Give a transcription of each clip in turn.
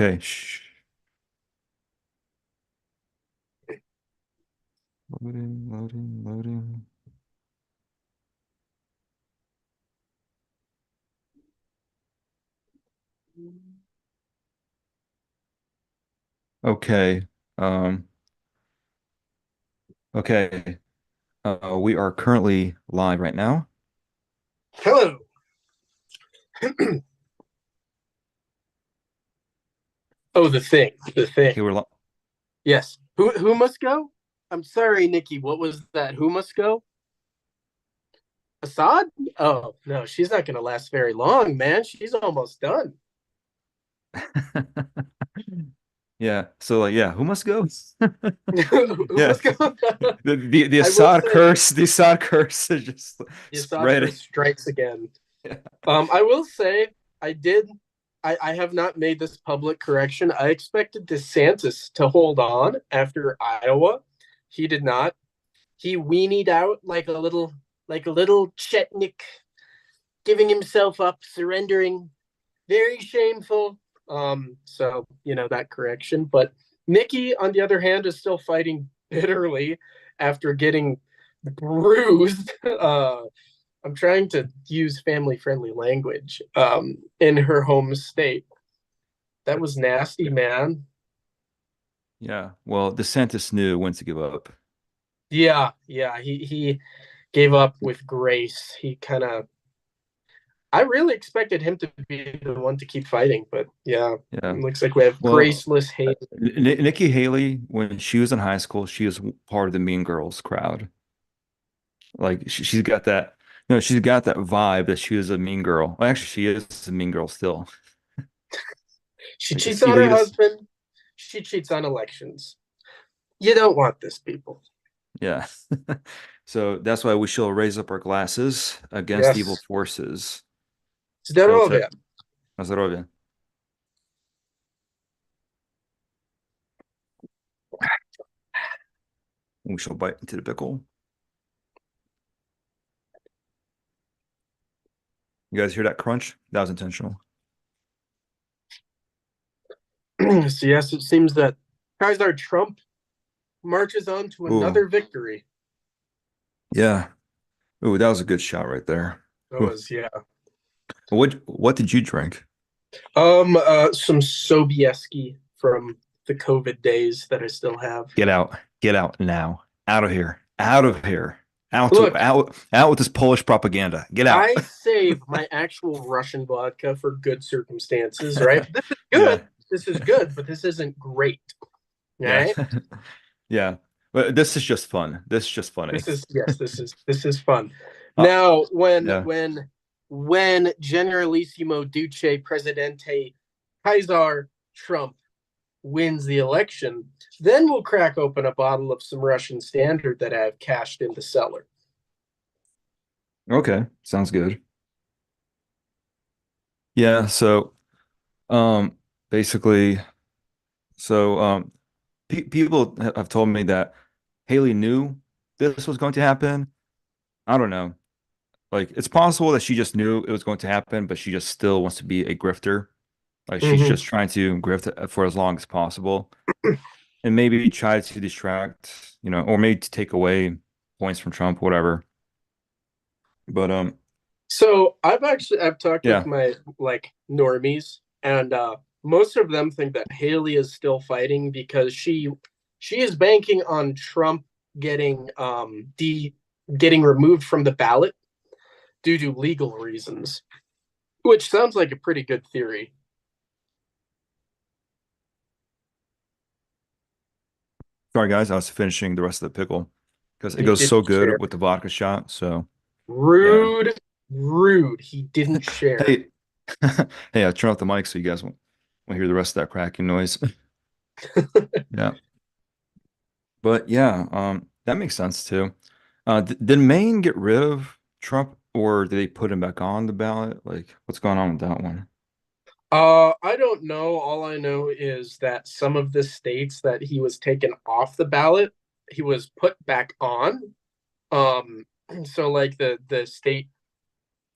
Okay. Shh. Loading, loading, loading. Okay. Um, okay. We are currently live right now. Hello. Oh, the thing. The thing. Okay, we're li Yes. Who must go? I'm sorry, Nikki. What was that? Who must go? Assad? Oh, no, she's not gonna last very long, man. She's almost done. Yeah. So like, yeah, who must go? Who Yeah. must go? The I will Assad say curse, the Assad curse is just the Assad spreading. curse strikes again. Yeah. I will say I did I have not made this public correction. I expected DeSantis to hold on after Iowa. He did not. He weenied out like a little Chetnik, giving himself up, surrendering. Very shameful. So that correction. But Nikki, on the other hand, is still fighting bitterly after getting bruised. I'm trying to use family-friendly language. In her home state. That was nasty, man. Yeah. Well, DeSantis knew when to give up. Yeah, yeah. He gave up with grace. He kind of I really expected him to be the one to keep fighting, but yeah, Yeah. looks like we have Well, graceless hate. Nikki Haley, when she was in high school, she was part of the Mean Girls crowd. Like she's got that, she's got that vibe that she was a mean girl. Well, actually, she is a mean girl still. She Like cheats it's on either her you just, husband. She cheats on elections. You don't want this, people. yeah. So that's why we shall raise up our glasses against evil Yes. forces. Hail to Здоровья. na zdrowie. We shall bite into the pickle. You guys hear that crunch? That was intentional. So yes, it seems that Kaiser Trump marches on to Ooh, another victory. yeah. Ooh, that was a good shot right there. That Ooh. was, yeah. What did you drink? Some Sobieski from the COVID days that I still have. Get out. Get out now. Out of here. Out of here. Look, Out with this Polish propaganda. Get out. I save my actual Russian vodka for good circumstances, right? This is Yeah. good. This is good, but this isn't great. All Yeah. right. Yeah. But this is just fun. This is just funny. This is yes, this is fun. Uh, Now, when yeah. when when Generalissimo Duce Presidente Kaiser Trump wins the election, then we'll crack open a bottle of some Russian Standard that I've cashed in the cellar. Okay. Sounds good. Yeah, so um basically pe people have told me that Haley knew this was going to happen. I don't know. Like it's possible that she just knew it was going to happen, but she just still wants to be a grifter. Like she's Mm-hmm. just trying to grift for as long as possible and maybe try to distract, or maybe to take away points from Trump, whatever. But So I've talked with yeah. my like normies, and most of them think that Haley is still fighting because she is banking on Trump getting getting removed from the ballot due to legal reasons, which sounds like a pretty good theory. Sorry guys, I was finishing the rest of the pickle because it He goes didn't so share. good with the vodka shot. So yeah. Rude, rude. He didn't share. Hey, hey, I turn off the mic so you guys won't hear the rest of that cracking noise. Yeah. But yeah, that makes sense too. Did Maine get rid of Trump or did they put him back on the ballot? Like, what's going on with that one? I don't know. All I know is that some of the states that he was taken off the ballot, he was put back on. Um, so like the state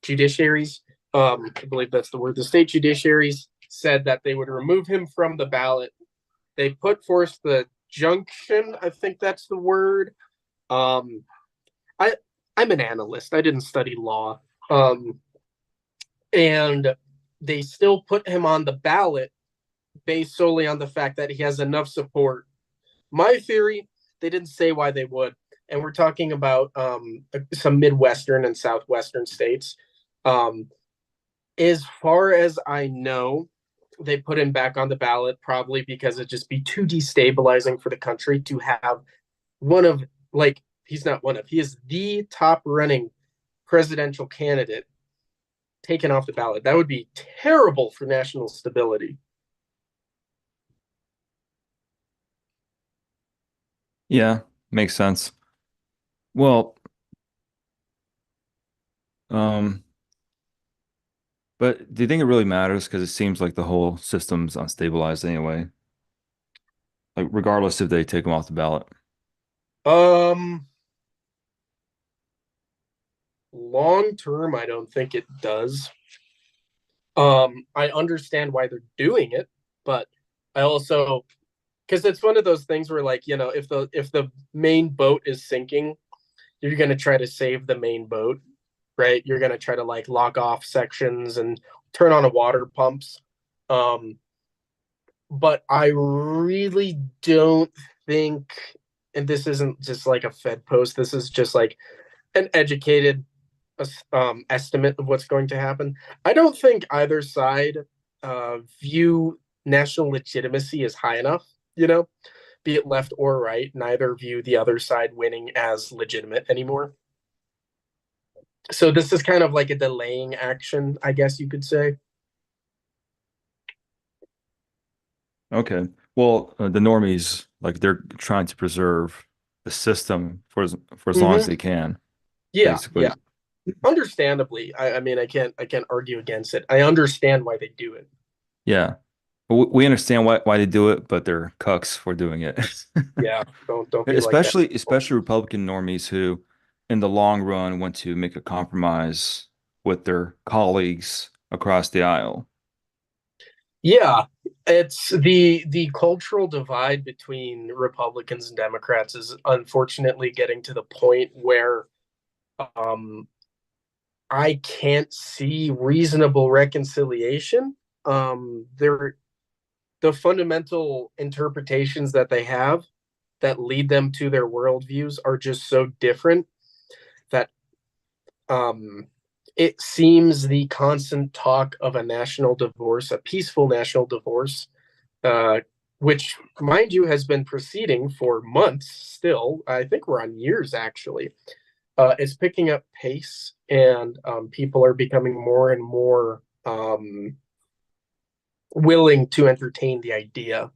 judiciaries, I believe that's the word. The state judiciaries said that they would remove him from the ballot. They put forth the junction, I think that's the word. Um, I I'm an analyst. I didn't study law. And they still put him on the ballot based solely on the fact that he has enough support. My theory, they didn't say why they would, and we're talking about some Midwestern and Southwestern states. Um, as far as I know, they put him back on the ballot probably because it'd just be too destabilizing for the country to have one of like he's not one of he is the top running presidential candidate taken off the ballot. That would be terrible for national stability. Yeah, makes sense. Well, um, but do you think it really matters? Because it seems like the whole system's unstabilized anyway. Like regardless if they take them off the ballot. Um, Long term, I don't think it does. I understand why they're doing it, but I also because it's one of those things where like if the main boat is sinking, you're gonna try to save the main boat, right? You're gonna try to like lock off sections and turn on a water pumps. Um, but I really don't think, and this isn't just like a Fed post. This is just like an educated estimate of what's going to happen. I don't think either side view national legitimacy as high enough, be it left or right. Neither view the other side winning as legitimate anymore. So this is kind of like a delaying action, I guess you could say. Okay. Well, the normies, like they're trying to preserve the system for as long as Mm-hmm. they can, Yeah, basically. yeah. Understandably, I mean, I can't argue against it. I understand why they do it. Yeah. But we understand why they do it, but they're cucks for doing it. Yeah, don't be like that. Especially Republican normies who, in the long run, want to make a compromise with their colleagues across the aisle. Yeah, it's the cultural divide between Republicans and Democrats is unfortunately getting to the point where um I can't see reasonable reconciliation. They're the fundamental interpretations that they have that lead them to their worldviews are just so different that um it seems the constant talk of a national divorce, a peaceful national divorce, uh, which, mind you, has been proceeding for months still. I think we're on years actually. It's picking up pace, and people are becoming more and more willing to entertain the idea.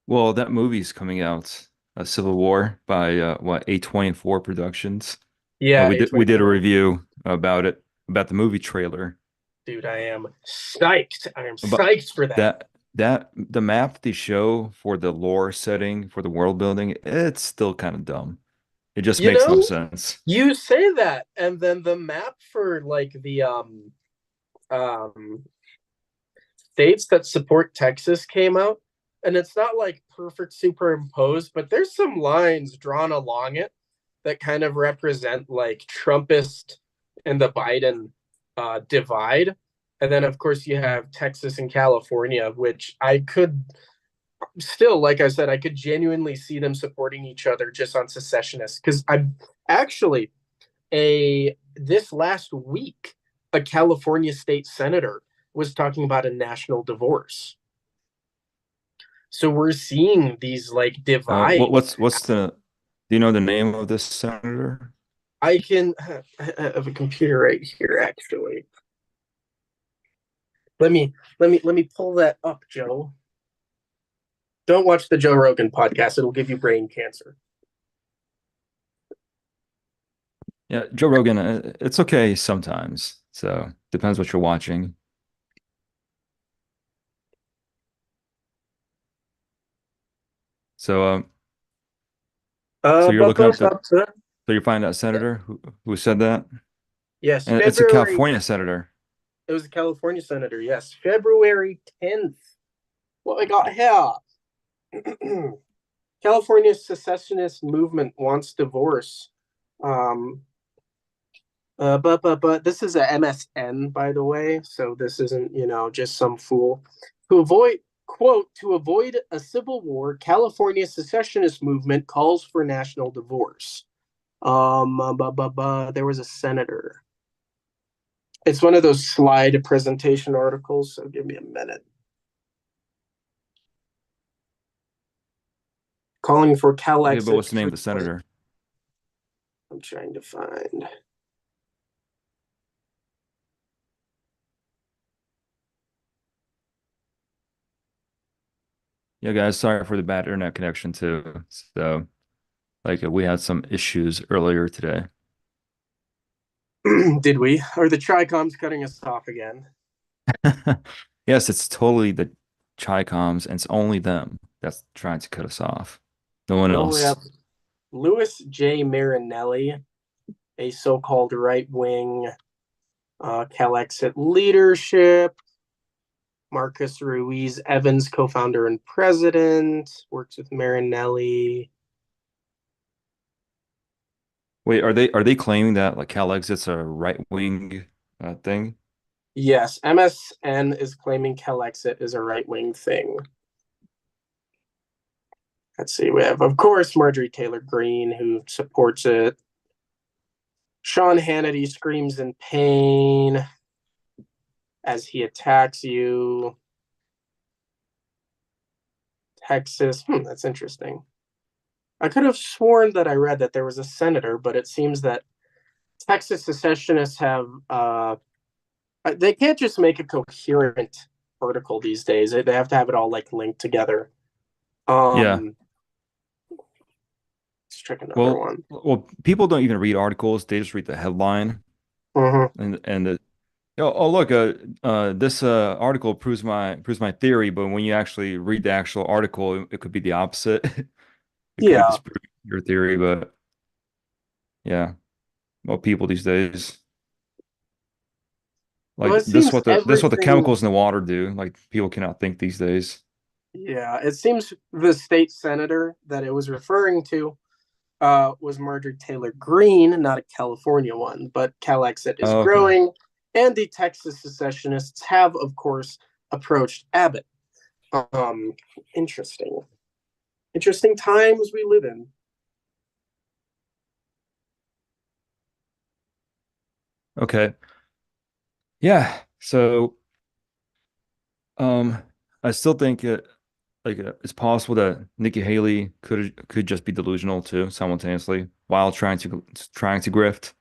Well, that movie's coming out, Civil War by what, A24 Productions. Yeah, We did a A24. review about it, about the movie trailer. Dude, I am psyched. I am About psyched for that. that the map they show for the lore setting for the world building, it's still kind of dumb. It just You makes no know, sense. you say that, and then the map for like the um states that support Texas came out, and it's not like perfect superimposed, but there's some lines drawn along it that kind of represent like Trumpist and the Biden divide. And then, of course, you have Texas and California, which I could still, like I said, I could genuinely see them supporting each other just on secessionists. Because I actually, a this last week, a California state senator was talking about a national divorce. So we're seeing these like divides. What's the do you know the name of this senator? I can I have a computer right here actually. Let me pull that up, Joe. Don't watch the Joe Rogan podcast. It'll give you brain cancer. Yeah, Joe Rogan, it's okay sometimes. So depends what you're watching. So so you're But looking up both the up to so you're finding that senator who said that? yes, And it's a February. California senator. It was a California senator. Yes, February 10th. What I got here. California secessionist movement wants divorce. Um, but this is a MSN, by the way, so this isn't just some fool. To avoid quote to avoid a civil war, California secessionist movement calls for national divorce. There was a senator. It's one of those slide presentation articles, so give me a minute. Calling for Cal Yeah, but exit what's the name for of the senator? I'm trying to find. Yeah, guys, sorry for the bad internet connection too. So, like, we had some issues earlier today. Did we? Are the Tricoms cutting us off again? Yes, it's totally the Chi-Coms, and it's only them that's trying to cut us off. No one Well, we else. have Louis J. Marinelli, a so-called right-wing Calexit leadership. Marcus Ruiz Evans, co-founder and president, works with Marinelli. Wait, are they claiming that like Cal Exit's a right wing thing? Yes, MSN is claiming Calexit is a right-wing thing. Let's see. We have, of course, Marjorie Taylor Greene, who supports it. Sean Hannity screams in pain as he attacks you. Texas. That's interesting. I could have sworn that I read that there was a senator, but it seems that Texas secessionists have they can't just make a coherent article these days. They have to have it all like linked together. Yeah. Let's check another Well, one. people don't even read articles. They just read the headline Mm-hmm. and the oh look, this article proves my theory, but when you actually read the actual article, it could be the opposite. It could be Yeah. disproving your theory, but yeah, well, people these days. Well, Like it seems this what the everything. chemicals in the water do. Like people cannot think these days. Yeah, it seems the state senator that it was referring to was Marjorie Taylor Greene, not a California one, but Calexit is Oh, okay. growing, and the Texas secessionists have, of course, approached Abbott. Um, interesting, interesting times we live in. Okay. Yeah. So, I still think it's possible that Nikki Haley could just be delusional too, simultaneously, while trying to grift.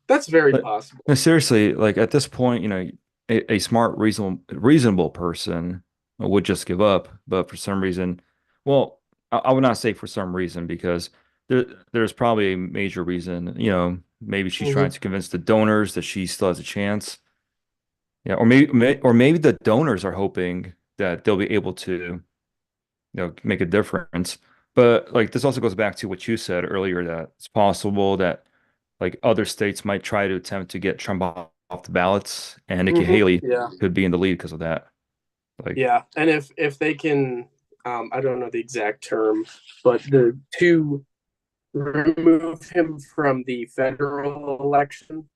That's very But possible. no, seriously, like at this point, a smart, reasonable person would just give up. But for some reason, well, I would not say for some reason because there's probably a major reason. Maybe she's trying Mm-hmm. to convince the donors that she still has a chance. Yeah, or maybe the donors are hoping that they'll be able to, make a difference. But like this also goes back to what you said earlier that it's possible that like other states might try to attempt to get Trump off the ballots, and Nikki Mm-hmm. Haley Yeah, could be in the lead because of that. Like, yeah, and if they can, I don't know the exact term, but the to remove him from the federal election.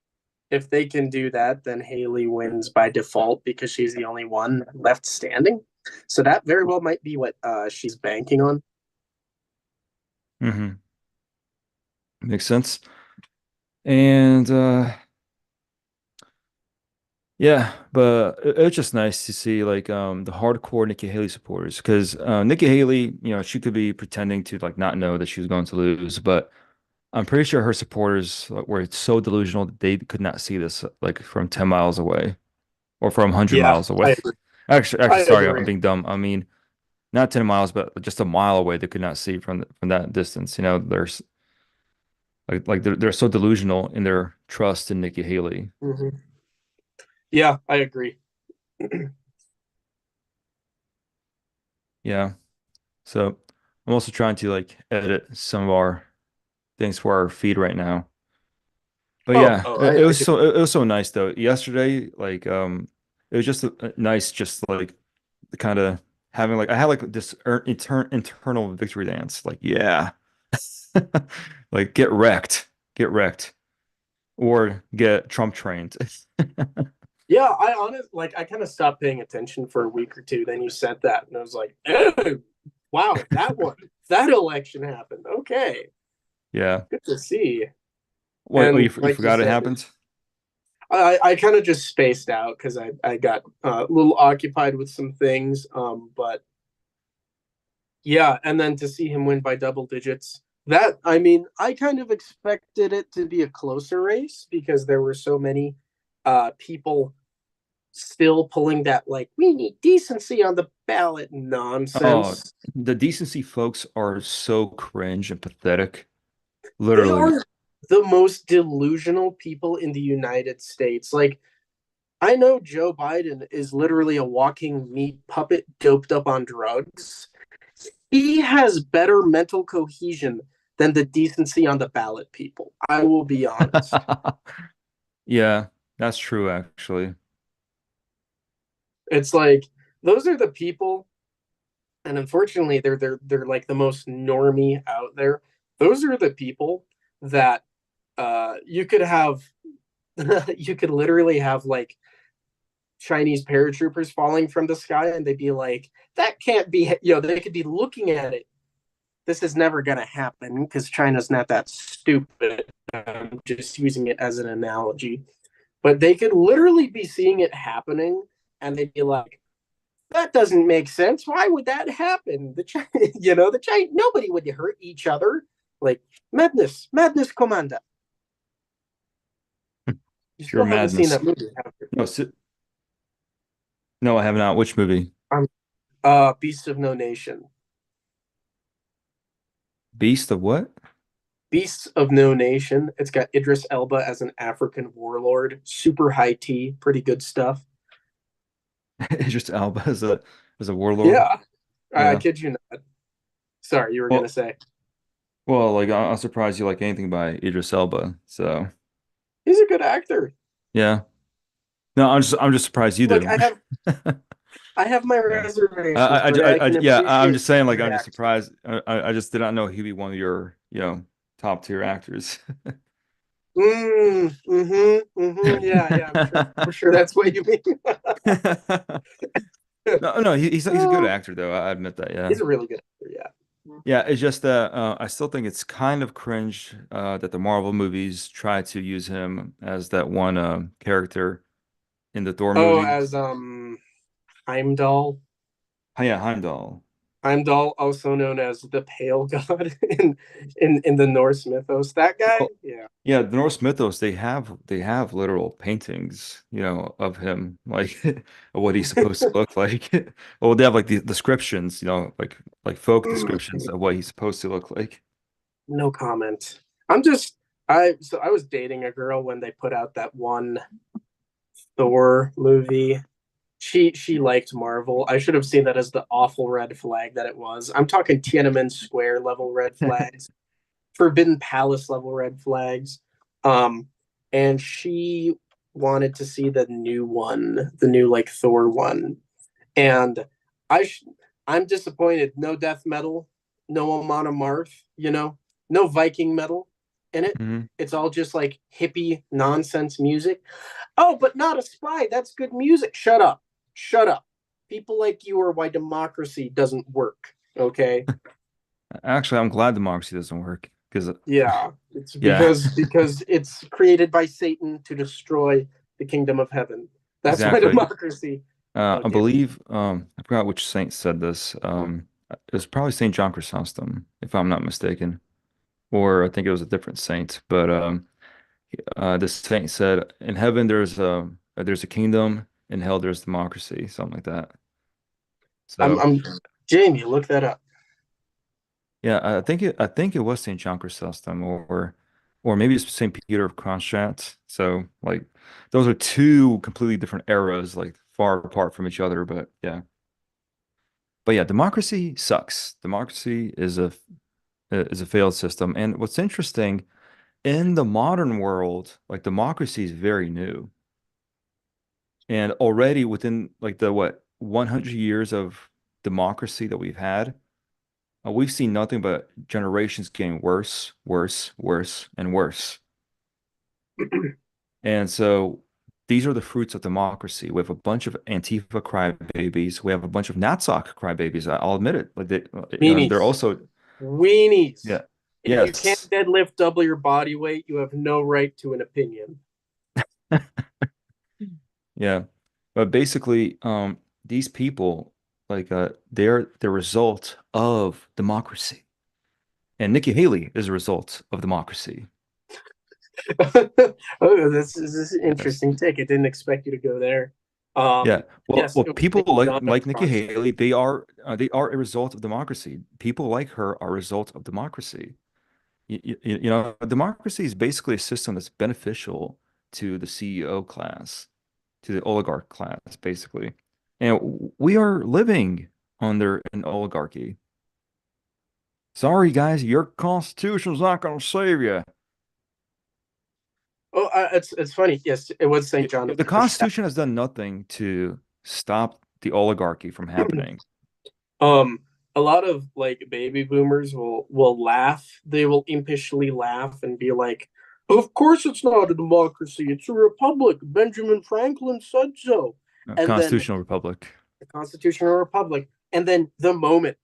If they can do that, then Haley wins by default because she's the only one left standing. So that very well might be what she's banking on. hmm makes sense. And yeah, but it's just nice to see like the hardcore Nikki Haley supporters because Nikki Haley, she could be pretending to like not know that she was going to lose, but I'm pretty sure her supporters like, were so delusional that they could not see this like from 10 miles away or from 100 Yeah, miles away. I agree. Actually, I sorry, I'm agree. being dumb. I mean, not 10 miles, but just a mile away, they could not see from that distance. There's like they're so delusional in their trust in Nikki Haley. Mm-hmm. Yeah, I agree. Yeah. So I'm also trying to like edit some of our things for our feed right now. But Oh, yeah, oh, it I was could. so it was so nice though. Yesterday, like it was just nice, just like kind of having like I had like this internal victory dance. Like yeah, like get wrecked, or get Trump trained. Yeah, I honest like I kind of stopped paying attention for a week or two. Then you said that, and I was like, oh, wow, that election happened. Okay, Yeah. good to see. What? Oh, And you like you forgot it said, happened? I kind of just spaced out because I got a little occupied with some things. But yeah, and then to see him win by double digits, that I mean, I kind of expected it to be a closer race because there were so many people still pulling that like we need decency on the ballot Oh, nonsense. the decency folks are so cringe and pathetic. They Literally. are the most delusional people in the United States. Like I know Joe Biden is literally a walking meat puppet doped up on drugs. He has better mental cohesion than the decency on the ballot people. I will be honest. Yeah, that's true actually. It's like those are the people, and unfortunately, they're like the most normie out there. Those are the people that you could have. You could literally have like Chinese paratroopers falling from the sky, and they'd be like, "That can't be." They could be looking at it. This is never going to happen because China's not that stupid. I'm just using it as an analogy, but they could literally be seeing it happening, and they'd be like, that doesn't make sense. Why would that happen? The China, the China, nobody would hurt each other. Like madness, madness, commander. You Pure still haven't seen madness. that movie, have you? No, no, I have not. Which movie? Beasts of No Nation. Beast of what? Beasts of No Nation. It's got Idris Elba as an African warlord. Super high tea, pretty good stuff. Idris Elba as a warlord. Yeah, I Yeah. kid you not. Sorry, you were gonna Well, say like I'm surprised you like anything by Idris Elba. So he's a good actor. yeah. No, I'm just surprised you Look, do. I have my Yeah. reservations, but I can Yeah, I'm appreciate just saying, like, good I'm just acting. surprised. I just did not know he'd be one of your, top tier actors. Yeah, yeah, I'm sure that's what you mean. No, no, he's a good actor though. I admit that. Yeah, He's a really good actor, yeah. yeah. It's just that I still think it's kind of cringe that the Marvel movies try to use him as that one character in the Thor Oh, as movies. Heimdall. Oh, yeah, Heimdall. Heimdall, also known as the Pale God in the Norse mythos. That guy, Well, yeah. yeah, the Norse mythos, they have literal paintings, of him, like of what he's supposed to look like. Well, they have like the descriptions, like folk descriptions of what he's supposed to look like. No comment. I'm just I was dating a girl when they put out that one Thor movie. She liked Marvel. I should have seen that as the awful red flag that it was. I'm talking Tiananmen Square level red flags, Forbidden Palace level red flags. Um, and she wanted to see the new one, the new like Thor one. And I sh- I'm disappointed. No death metal, no Amon Amarth, no Viking metal in it. Hmm. It's all just like hippie nonsense music. Oh, but not a spy. That's good music. Shut up. Shut up. People like you are why democracy doesn't work. Okay. Actually, I'm glad democracy doesn't work because, Yeah. It's yeah, because it's created by Satan to destroy the kingdom of heaven. That's why exactly. democracy. Oh I dear. believe I forgot which saint said this. It was probably Saint John Chrysostom, if I'm not mistaken, or I think it was a different saint. But this saint said, "In heaven there's a kingdom, in hell there's democracy," something like that. So I'm Jamie, look that up. yeah, I think it was Saint John Chrysostom, or maybe it's Saint Peter of Kronstadt. So like those are two completely different eras, like far apart from each other. But yeah, democracy sucks. Democracy is a failed system. And what's interesting in the modern world, like democracy is very new. And already within like the what 100 years of democracy that we've had, we've seen nothing but generations getting worse, worse, worse, and worse. And so these are the fruits of democracy. We have a bunch of Antifa crybabies. We have a bunch of NatSoc crybabies. I'll admit it. Like they're Meanies. also Weenies. yeah. If you can't Yes. deadlift double your body weight, you have no right to an opinion. Yeah. But basically, these people like they're the result of democracy. And Nikki Haley is a result of democracy. Oh, this is an Yes. interesting take. I didn't expect you to go there. Yeah. Yes, Well, it was people named John F. like Nikki Johnson. Haley, they are a result of democracy. People like her are a result of democracy. You know, democracy is basically a system that's beneficial to the CEO class, to the oligarch class, basically. And we are living under an oligarchy. Sorry, guys, your constitution's not going to save you. Oh, it's funny. Yes, it was St. John of The the Shadow. Constitution has done nothing to stop the oligarchy from happening. Um, a lot of like baby boomers will laugh. They will impishly laugh and be like, "Of course, it's not a democracy. It's a republic. Benjamin Franklin said so." And then Constitutional republic. the constitutional republic. And then the moment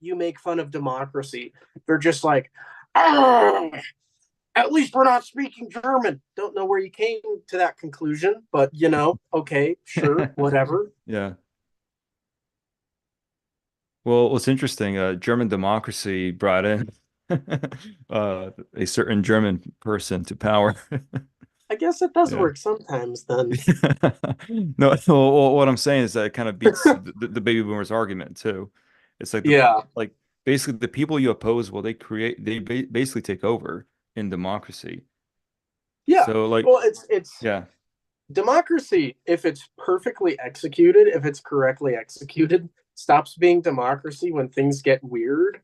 you make fun of democracy, they're just like, "Ah, at least we're not speaking German." Don't know where you came to that conclusion, but okay, sure, whatever. Yeah. Well, what's interesting, German democracy brought in a certain German person to power. I guess it does Yeah. work sometimes then. No, well, what I'm saying is that it kind of beats the baby boomers argument too. It's like Yeah. like basically the people you oppose, well, they basically take over in democracy. Yeah. So like, Well, it's yeah, democracy if it's perfectly executed, if it's correctly executed, stops being democracy when things get weird,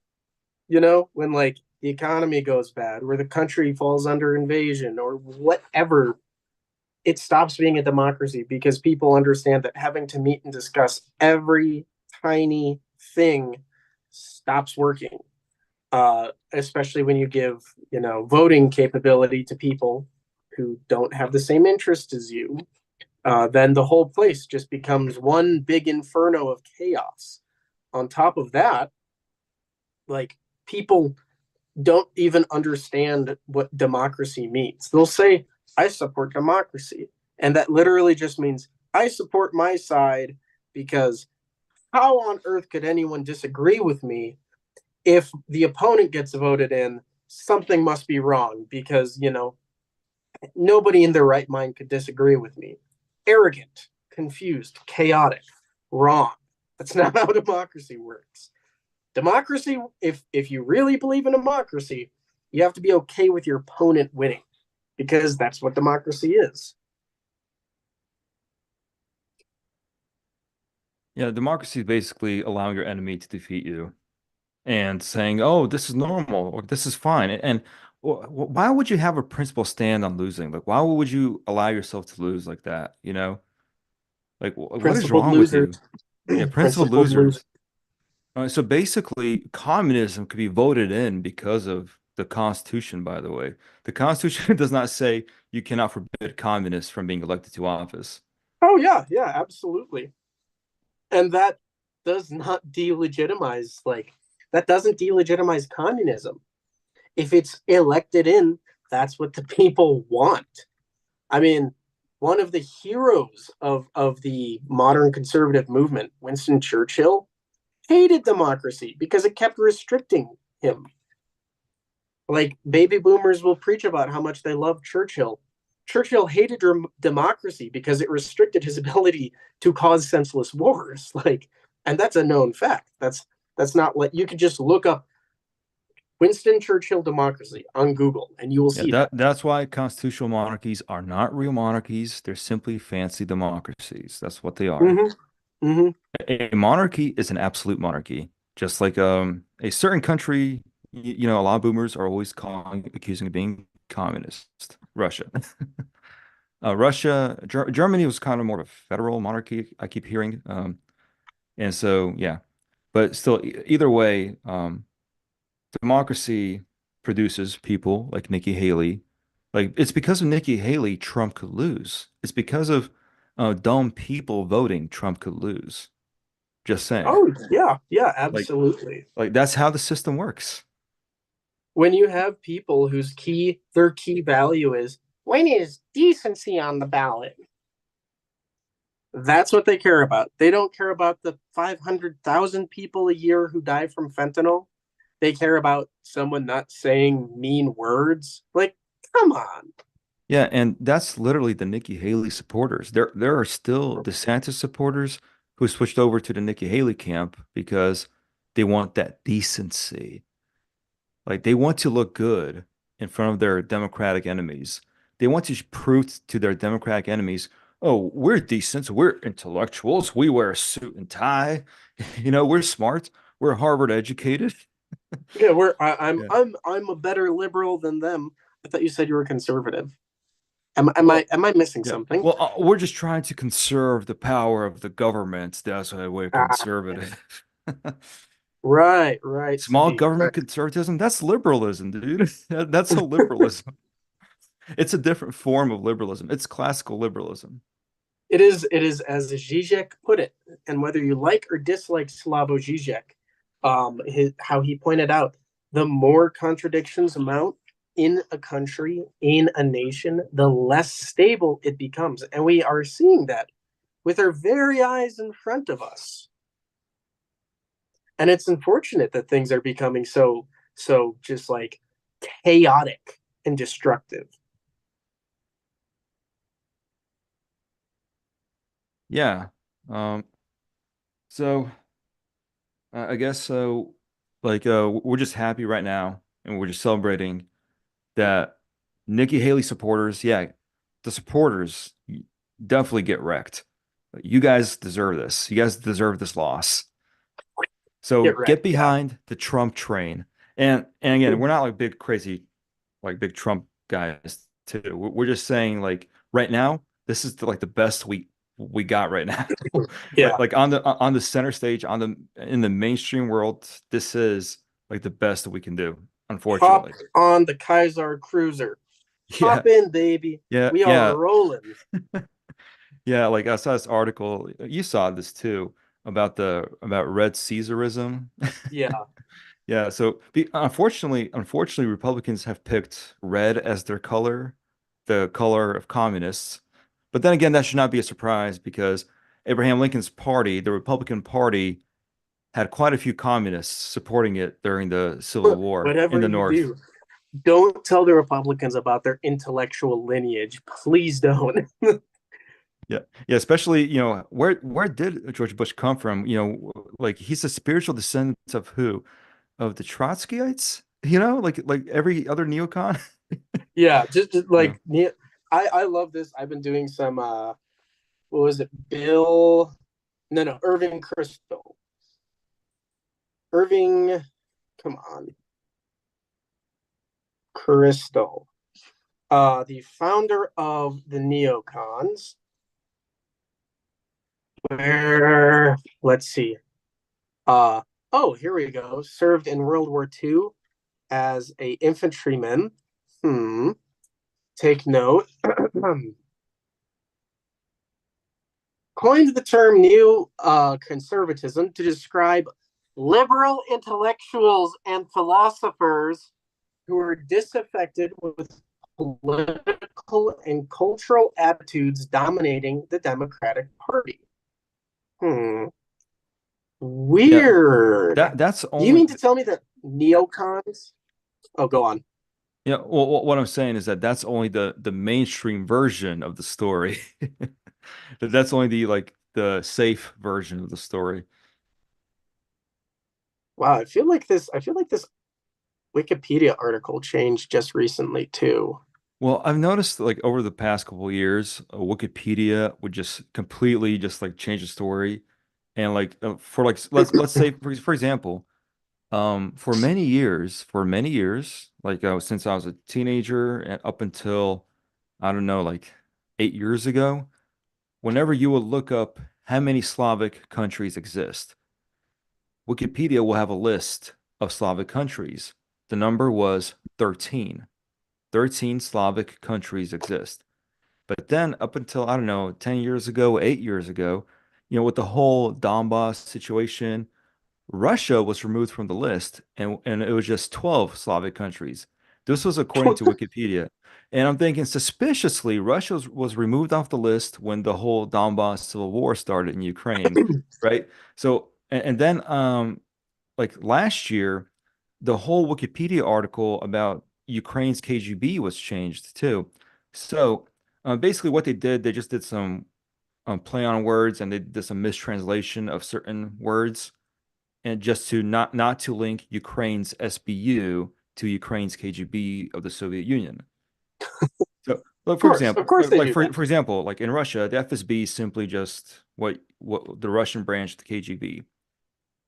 when like the economy goes bad, where the country falls under invasion or whatever. It stops being a democracy because people understand that having to meet and discuss every tiny thing stops working. Especially when you give, voting capability to people who don't have the same interest as you, then the whole place just becomes one big inferno of chaos. On top of that, like people don't even understand what democracy means. They'll say, I support democracy. And that literally just means I support my side because how on earth could anyone disagree with me if the opponent gets voted in? Something must be wrong because, nobody in their right mind could disagree with me. Arrogant, confused, chaotic, wrong. That's not how democracy works. Democracy, if you really believe in democracy, you have to be okay with your opponent winning because that's what democracy is. yeah, democracy is basically allowing your enemy to defeat you and saying, "Oh, this is normal or this is fine." And why would you have a principle stand on losing? Like, why would you allow yourself to lose like that? You know, like what is Principled wrong with losers. you? Yeah, principled Principled losers. losers. So basically, communism could be voted in because of the Constitution, by the way. The Constitution does not say you cannot forbid communists from being elected to office. Oh yeah, yeah, absolutely. And that does not delegitimize that doesn't delegitimize communism. If it's elected in, that's what the people want. I mean, one of the heroes of the modern conservative movement, Winston Churchill, hated democracy because it kept restricting him. Like baby boomers will preach about how much they love Churchill. Churchill hated democracy because it restricted his ability to cause senseless wars. And that's a known fact. That's not like you could just look up Winston Churchill democracy on Google and you will Yeah, see that. that's why constitutional monarchies are not real monarchies. They're simply fancy democracies. That's what they are. Mm-hmm. Mm-hmm. A monarchy is an absolute monarchy, just like a certain country A lot of boomers are always calling, accusing of being communist. Russia. Germany was kind of more of a federal monarchy, I keep hearing. And so, yeah, but still, either way, democracy produces people like Nikki Haley. Like, it's because of Nikki Haley, Trump could lose. It's because of dumb people voting, Trump could lose. Just saying. Oh, yeah, yeah, Like, absolutely. that's how the system works. When you have people whose their key value is when is decency on the ballot, that's what they care about. They don't care about the 500,000 people a year who die from fentanyl. They care about someone not saying mean words. Like, come on. Yeah, and that's literally the Nikki Haley supporters. There are still DeSantis supporters who switched over to the Nikki Haley camp because they want that decency. Like they want to look good in front of their Democratic enemies. They want to prove to their Democratic enemies, oh, we're decent, we're intellectuals, we wear a suit and tie, we're smart, we're Harvard educated. Yeah, Yeah. I'm a better liberal than them. I thought you said you were conservative. Well, Am I missing yeah. something? Well, we're just trying to conserve the power of the government. That's why we're Ah, conservative. right. Small See, government conservatism, that's liberalism, dude. That's a liberalism. It's a different form of liberalism. It's classical liberalism. it is as Zizek put it, and whether you like or dislike Slavoj Zizek, how he pointed out, the more contradictions amount in a country, in a nation, the less stable it becomes, and we are seeing that with our very eyes in front of us. And it's unfortunate that things are becoming so just like chaotic and destructive. Yeah. Um, so I guess so we're just happy right now and we're just celebrating that Nikki Haley supporters, yeah, the supporters definitely get wrecked. You guys deserve this. You guys deserve this loss. So Get get wrecked, yeah. behind the Trump train. And again, we're not like big crazy like big Trump guys too. We're just saying like right now, this is like the best we got right now. Yeah. Like on the center stage, on the in the mainstream world, this is like the best that we can do, Hop unfortunately. on the Kaiser cruiser. Yeah, Hop in, baby. yeah, We are yeah, rolling. yeah. Like I saw this article, you saw this too, about Red Caesarism. Yeah. Yeah, so unfortunately, Republicans have picked red as their color, the color of communists. But then again, that should not be a surprise because Abraham Lincoln's party, the Republican Party, had quite a few communists supporting it during the Civil War in Whatever the you North. do, don't tell the Republicans about their intellectual lineage. Please don't. Yeah, yeah, especially, where did George Bush come from? Like he's a spiritual descendant of who? Of the Trotskyites? Like every other neocon? Yeah, just Yeah. like I love this. I've been doing some what was it? Bill no, Irving Crystal. Irving, come on. Crystal. The founder of the neocons. Where let's see. Uh oh, here we go. Served in World War II as a infantryman. Hmm. Take note. Coined the term neo conservatism to describe liberal intellectuals and philosophers who are disaffected with political and cultural attitudes dominating the Democratic Party. Hmm. Yeah, Weird. that's Do you only mean to tell me that neocons? Oh, go on. Yeah, well, what I'm saying is that that's only the mainstream version of the story. That's only the like the safe version of the story. Wow, I feel like this Wikipedia article changed just recently too. Well, I've noticed like over the past couple of years, Wikipedia would just completely just like change the story, and like for like let's say for example. For many years, like since I was a teenager and up until, I don't know, like 8 years ago, whenever you would look up how many Slavic countries exist, Wikipedia will have a list of Slavic countries. The number was 13. 13 Slavic countries exist. But then up until, I don't know, 10 years ago, 8 years ago, with the whole Donbass situation, Russia was removed from the list, and it was just 12 Slavic countries. This was according to Wikipedia. And I'm thinking suspiciously, Russia was removed off the list when the whole Donbass civil war started in Ukraine, right? So, and then like last year, the whole Wikipedia article about Ukraine's KGB was changed too. So basically, what they did, they just did some play on words, and they did some mistranslation of certain words, and just to not to link Ukraine's SBU to Ukraine's KGB of the Soviet Union. So, like for Of example, course they do that. for example, like in Russia, the FSB is simply just what the Russian branch of the KGB.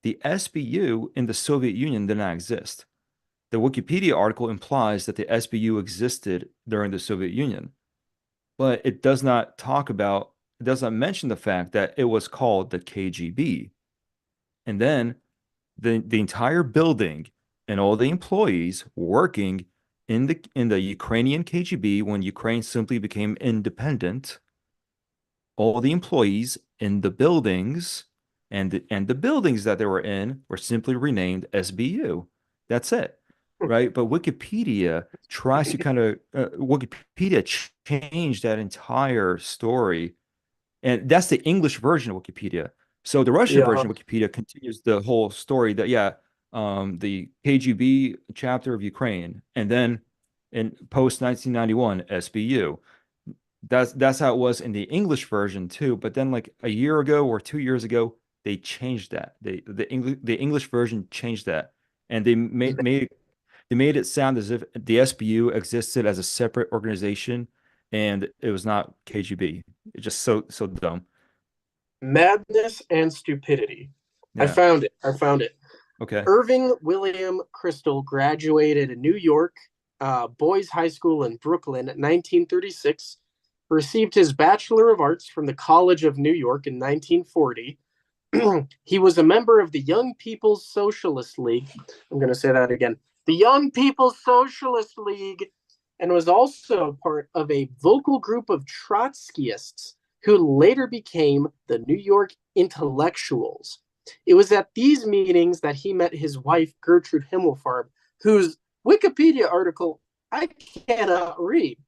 The SBU in the Soviet Union did not exist. The Wikipedia article implies that the SBU existed during the Soviet Union, but it does not mention the fact that it was called the KGB. And then the entire building and all the employees working in the Ukrainian KGB when Ukraine simply became independent, all the employees in the buildings and the buildings that they were in were simply renamed SBU. That's it, right? But Wikipedia tries to kind of Wikipedia changed that entire story, and that's the English version of Wikipedia. So the Russian Yeah. version of Wikipedia continues the whole story that yeah, the KGB chapter of Ukraine, and then in post 1991 SBU. That's how it was in the English version too. But then like a year ago or 2 years ago, they changed that. The English version changed that, and they made it sound as if the SBU existed as a separate organization, and it was not KGB. It's just so dumb. Madness and stupidity. I Yeah. found it. I found it. Okay. Irving William Crystal graduated in New York Boys High School in Brooklyn in 1936, received his Bachelor of Arts from the College of New York in 1940. He was a member of the Young People's Socialist League. I'm going to say that again. The Young People's Socialist League, and was also part of a vocal group of Trotskyists who later became the New York Intellectuals. It was at these meetings that he met his wife, Gertrude Himmelfarb, whose Wikipedia article I cannot read.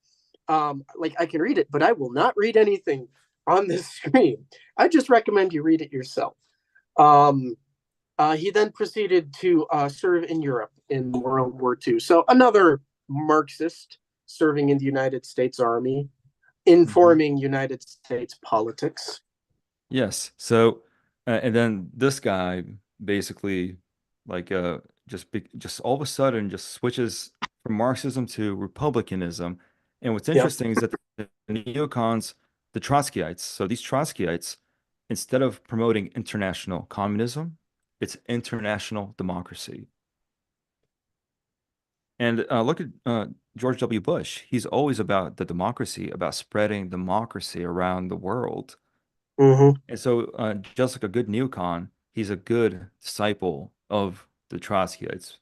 Like I can read it, but I will not read anything on this screen. I just recommend you read it yourself. He then proceeded to serve in Europe in World War II. So another Marxist serving in the United States Army, Mhm. informing United States politics. Yes. So, and then this guy basically, like, just all of a sudden just switches from Marxism to Republicanism. And what's Yep. interesting is that the neocons, the Trotskyites, so these Trotskyites, instead of promoting international communism, it's international democracy. And look at George W. Bush. He's always about the democracy, about spreading democracy around the world. Mm-hmm. And so, just like a good neocon, he's a good disciple of the Trotskyites.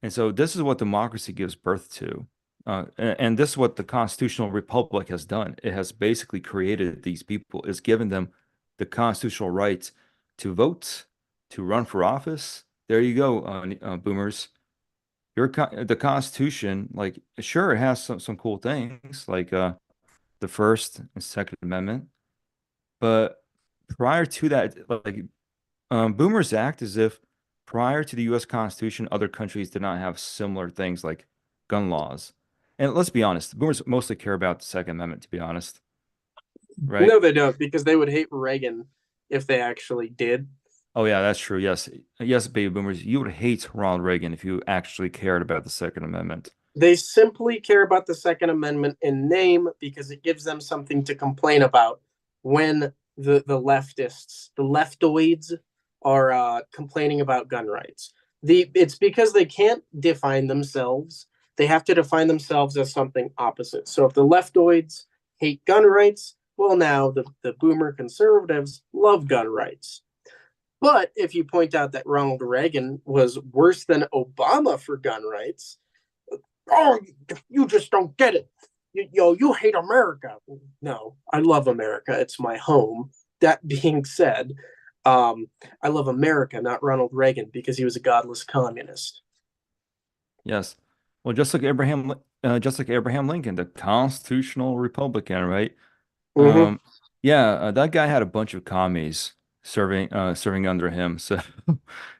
And so, this is what democracy gives birth to. And this is what the constitutional republic has done. It has basically created these people, it's given them the constitutional right to vote, to run for office. There you go, boomers. The Constitution, like, sure, it has some cool things, like the First and Second Amendment. But prior to that, like boomers act as if prior to the U.S. Constitution, other countries did not have similar things like gun laws. And let's be honest, boomers mostly care about the Second Amendment, to be honest, right? No, they don't, because they would hate Reagan if they actually did. Oh yeah, that's true. Yes, yes, baby boomers, you would hate Ronald Reagan if you actually cared about the Second Amendment. They simply care about the Second Amendment in name because it gives them something to complain about when the leftists, the leftoids, are complaining about gun rights. It's because they can't define themselves. They have to define themselves as something opposite. So if the leftoids hate gun rights, well, now the boomer conservatives love gun rights. But if you point out that Ronald Reagan was worse than Obama for gun rights, oh, you just don't get it. You hate America. No, I love America. It's my home. That being said, I love America, not Ronald Reagan, because he was a godless communist. Yes. Well, just like Abraham Lincoln, the constitutional Republican, right? Mm-hmm. Um, yeah, that guy had a bunch of commies serving under him. So,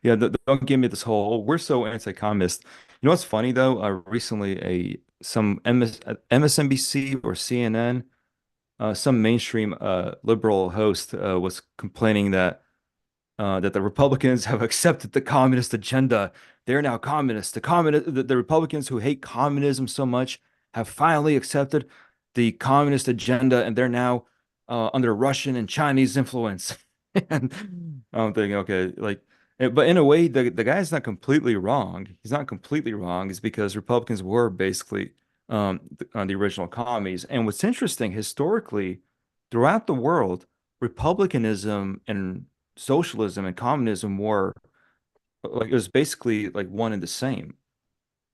yeah, don't give me this whole, "Oh, we're so anti-communist." You know what's funny though? Recently, a some MSNBC or CNN, some mainstream liberal host was complaining that the Republicans have accepted the communist agenda. They're now communists. The Republicans who hate communism so much have finally accepted the communist agenda, and they're now under Russian and Chinese influence. And I'm thinking, okay, like, but in a way, the guy's not completely wrong. He's not completely wrong. It's because Republicans were basically the original commies. And what's interesting historically, throughout the world, republicanism and socialism and communism were like it was basically like one and the same.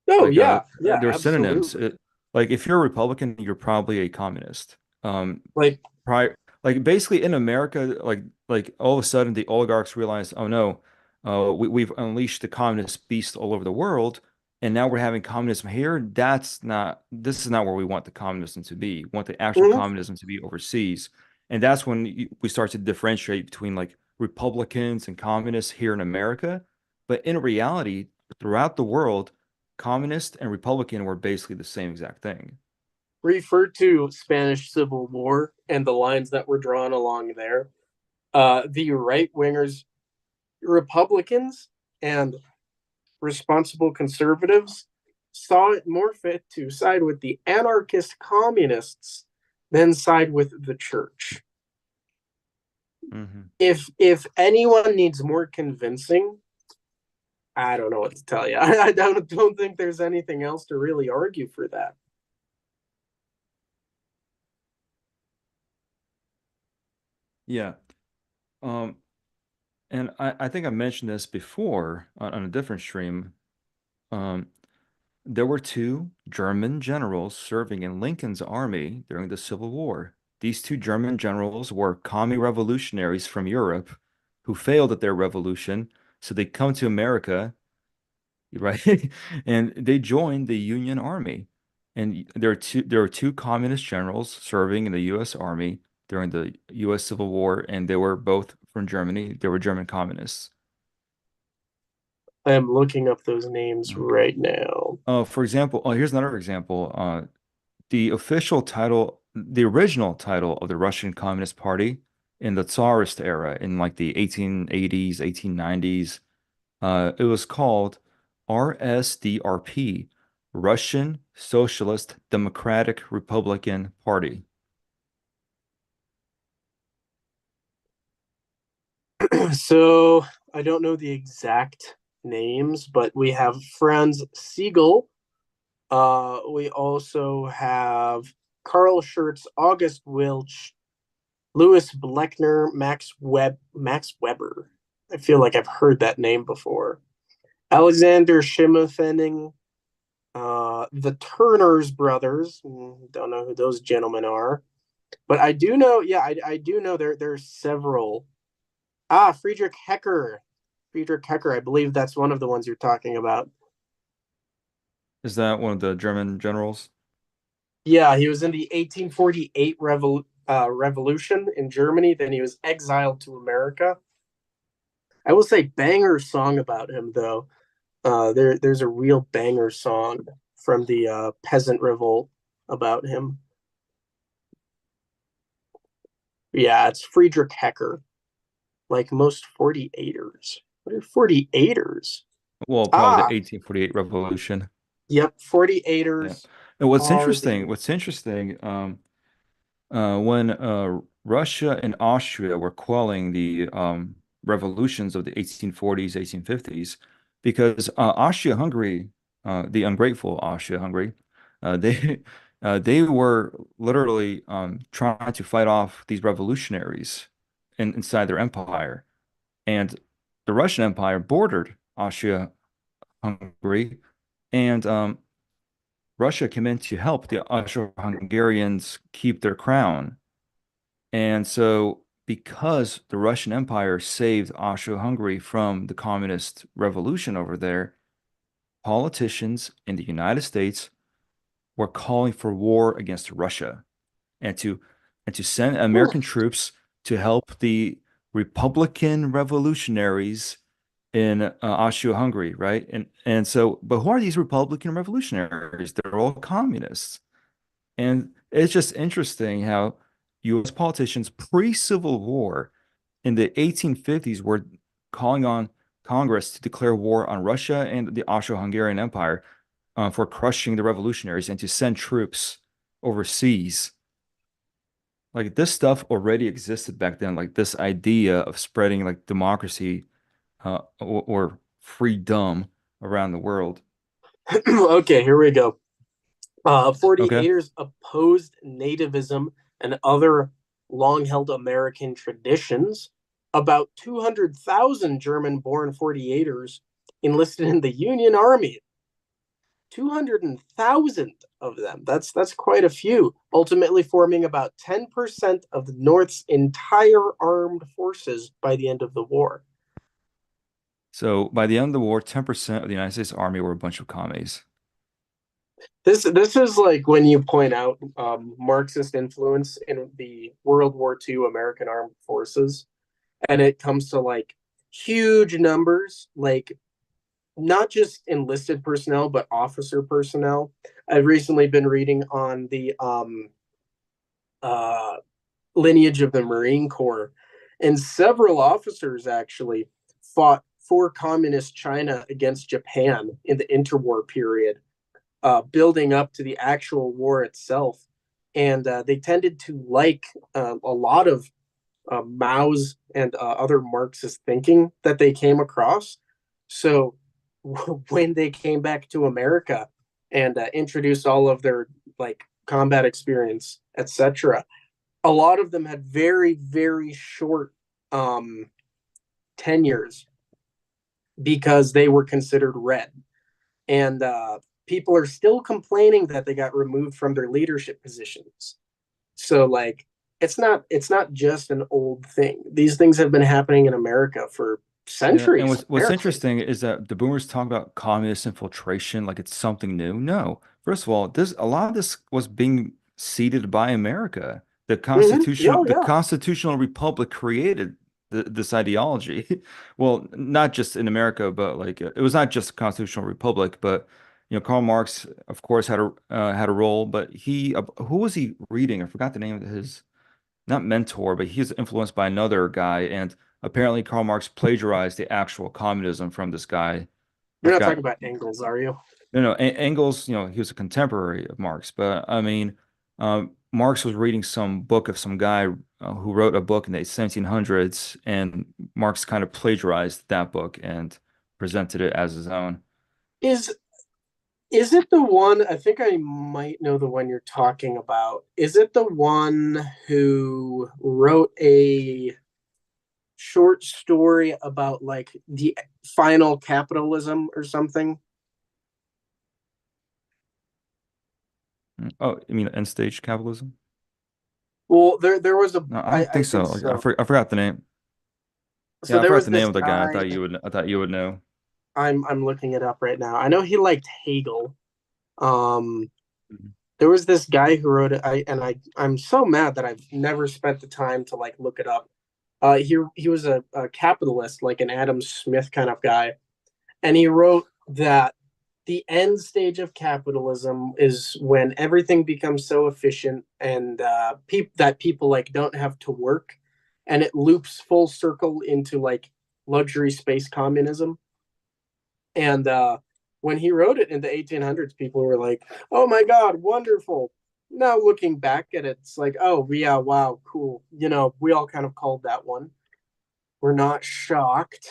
Oh Like yeah, yeah, they're synonyms. absolutely. Like if you're a Republican, you're probably a communist. Like, Prior, like basically in America, like all of a sudden the oligarchs realized, oh no, we've unleashed the communist beast all over the world, and now we're having communism here. This is not where we want the communism to be. We want the actual mhm. communism to be overseas, and that's when we start to differentiate between like Republicans and communists here in America. But in reality, throughout the world, communist and Republican were basically the same exact thing. Refer to Spanish Civil War and the lines that were drawn along there. The right wingers, Republicans, and responsible conservatives saw it more fit to side with the anarchist communists than side with the church. Hmm. If anyone needs more convincing, I don't know what to tell you. I don't think there's anything else to really argue for that. Yeah. Um, And I think I mentioned this before on a different stream. Um, there were two German generals serving in Lincoln's army during the Civil War. These two German generals were commie revolutionaries from Europe who failed at their revolution, so they come to America, right? And they joined the Union Army. And there are two communist generals serving in the U.S. Army during the U.S. Civil War, and they were both from Germany. They were German communists. I am looking up those names right now. For example, here's another example. The official title, the original title of the Russian Communist Party in the Tsarist era, in like the 1880s, 1890s, it was called RSDRP, Russian Socialist Democratic Republican Party. So I don't know the exact names, but we have Franz Siegel. We also have Carl Schurz, August Wilch, Louis Bleckner, Max Weber. I feel like I've heard that name before. Alexander Schimmelfenning, the Turners brothers. Don't know who those gentlemen are, but I do know. Yeah, I do know there's several. Friedrich Hecker. Friedrich Hecker. I believe that's one of the ones you're talking about. Is that one of the German generals? Yeah, he was in the 1848 revolution in Germany. Then he was exiled to America. I will say banger song about him though. There's a real banger song from the peasant revolt about him. Yeah, it's Friedrich Hecker, like most 48ers. What are 48ers? Well, probably the Ah, 1848 revolution. yep, Yeah. 48ers And what's are interesting, the what's interesting, when Russia and Austria were quelling revolutions of the 1840s, 1850s, because Austria-Hungary, the ungrateful Austria-Hungary, they they were literally trying to fight off these revolutionaries inside their empire, and the Russian Empire bordered Austria-Hungary, and Russia came in to help the Austro-Hungarians keep their crown. And so, because the Russian Empire saved Austro-Hungary from the communist revolution over there, politicians in the United States were calling for war against Russia and to send American troops to help the Republican revolutionaries in Austria-Hungary, right? And so, but who are these Republican revolutionaries? They're all communists. And it's just interesting how U.S. politicians pre-Civil War in the 1850s were calling on Congress to declare war on Russia and the Austro-Hungarian Empire for crushing the revolutionaries and to send troops overseas. Like this stuff already existed back then, like this idea of spreading like democracy or freedom around the world. Okay, here we go. Okay. 48ers opposed nativism and other long held American traditions. About 200,000 German born 48ers enlisted in the Union Army. 200,000 of them. That's quite a few, ultimately forming about 10% of the North's entire armed forces by the end of the war. So by the end of the war, 10% of the United States Army were a bunch of commies. This is like when you point out Marxist influence in the World War II American armed forces, and it comes to like huge numbers, like not just enlisted personnel but officer personnel. I've recently been reading on the uh, lineage of the Marine Corps, and several officers actually fought for communist China against Japan in the interwar period, building up to the actual war itself. And they tended to like a lot of Mao's and other Marxist thinking that they came across. So when they came back to America and introduced all of their like combat experience, etc., a lot of them had very, very short um, tenures because they were considered red. And people are still complaining that they got removed from their leadership positions. So like it's not just an old thing. These things have been happening in America for Yeah, and centuries, what's apparently. interesting is that the boomers talk about communist infiltration like it's something new. No. First of all, this a lot of this was being seeded by America. Mm-hmm. Yeah, The yeah. constitutional republic created this ideology. Well, not just in America, but like it was not just a constitutional republic, but Karl Marx, of course, had a role. But who was he reading? I forgot the name of his not mentor, but he's influenced by another guy, and apparently Karl Marx plagiarized the actual communism from this guy. I You're not forgot. talking about Engels, are you? No, Engels, he was a contemporary of Marx, but I mean, Marx was reading some book of some guy who wrote a book in the 1700s, and Marx kind of plagiarized that book and presented it as his own. Is is it the one? I think I might know the one you're talking about. Is it the one who wrote a short story about like the final capitalism or something? Oh, I mean, end stage capitalism? Well, there was a No, I I, don't I think think so. Like, so. I forgot the name. So Yeah, I there forgot was the name this of the guy. guy. I thought you would know. I'm looking it up right now. I know he liked Hegel. Um, Mhm. there was this guy who wrote it. I'm so mad that I've never spent the time to like look it up. He was a capitalist, like an Adam Smith kind of guy, and he wrote that the end stage of capitalism is when everything becomes so efficient and that people like don't have to work, and it loops full circle into like luxury space communism. And when he wrote it in the 1800s, people were like, "Oh my God, wonderful!" Now looking back at it, it's like, "Oh yeah, wow, cool." We all kind of called that one. We're not shocked.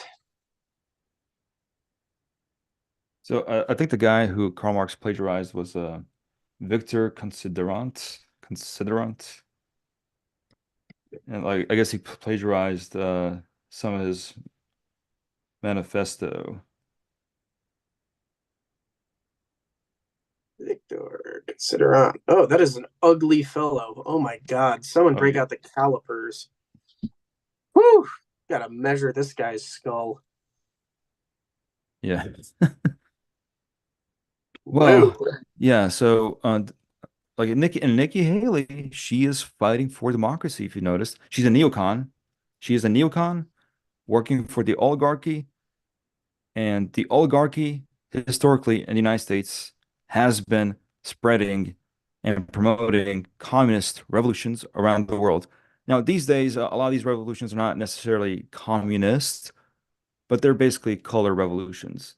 So I think the guy who Karl Marx plagiarized was Victor Considerant, and like I guess he plagiarized some of his manifesto. Victor, consider on. Oh, that is an ugly fellow. Oh my God. Someone Oh break yeah, out the calipers. Whew. Gotta measure this guy's skull. yeah. Whoa. Well, yeah. So like Nikki Haley, she is fighting for democracy. If you notice, she's a neocon. She is a neocon working for the oligarchy, and the oligarchy historically in the United States has been spreading and promoting communist revolutions around the world. Now, these days, a lot of these revolutions are not necessarily communist, but they're basically color revolutions.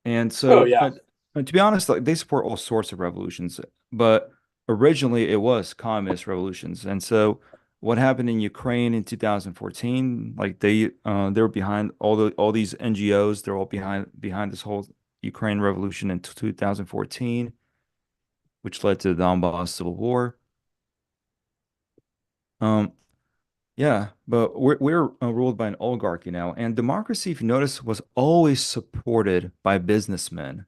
And Oh so, yeah. to be honest, like they support all sorts of revolutions, but originally it was communist revolutions. And so, what happened in Ukraine in 2014, like they were behind all these NGOs, they're all behind this whole Ukraine revolution in 2014, which led to the Donbass civil war. Um, yeah, but we're ruled by an oligarchy now, and democracy, if you notice, was always supported by businessmen,